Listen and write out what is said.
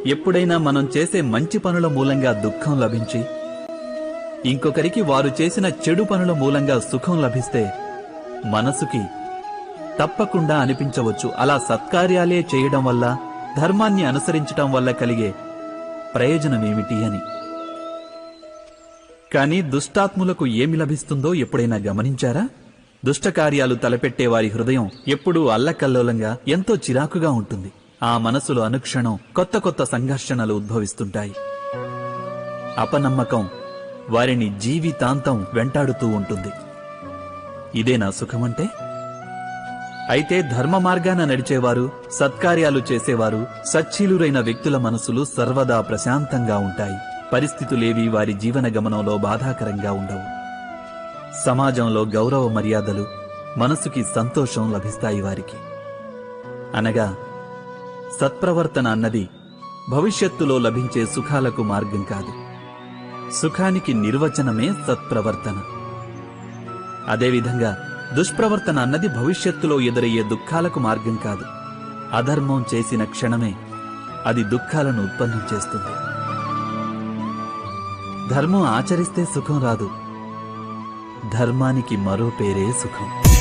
ఎప్పుడైనా మనం చేసే మంచి పనుల మూలంగా దుఃఖం లభించి ఇంకొకరికి వారు చేసిన చెడు పనుల మూలంగా సుఖం లభిస్తే మనసుకి తప్పకుండా అనిపించవచ్చు, అలా సత్కార్యాలే చేయడం వల్ల, ధర్మాన్ని అనుసరించటం వల్ల కలిగే ప్రయోజనమేమిటి అని. కానీ దుష్టాత్ములకు ఏమి లభిస్తుందో ఎప్పుడైనా గమనించారా? దుష్టకార్యాలు తలపెట్టే వారి హృదయం ఎప్పుడూ అల్లకల్లోలంగా, ఎంతో చిరాకుగా ఉంటుంది. ఆ మనసులో అనుక్షణం కొత్త కొత్త సంఘర్షణలు ఉద్భవిస్తుంటాయి. అపనమ్మకం వారిని జీవితాంతం వెంటాడుతూ ఉంటుంది. ఇదేనా సుఖమంటే? అయితే ధర్మ మార్గాన నడిచేవారు, సత్కార్యాలు చేసేవారు, సచ్చీలురైన వ్యక్తుల మనసులు సర్వదా ప్రశాంతంగా ఉంటాయి. పరిస్థితులేవి వారి జీవన గమనంలో బాధాకరంగా ఉండవు. సమాజంలో గౌరవ మర్యాదలు, మనసుకి సంతోషం లభిస్తాయి వారికి. అనగా సత్ప్రవర్తన అన్నది భవిష్యత్తులో లభించే సుఖాలకు మార్గం కాదు. సుఖానికి నిర్వచనమే సత్ప్రవర్తన. అదేవిధంగా దుష్ప్రవర్తన అన్నది భవిష్యత్తులో ఎదురయ్యే దుఃఖాలకు మార్గం కాదు. అధర్మం చేసిన క్షణమే అది దుఃఖాలను ఉత్పన్నం చేస్తుంది. ధర్మం ఆచరిస్తే సుఖం రాదు. ధర్మానికి మరో పేరే సుఖం.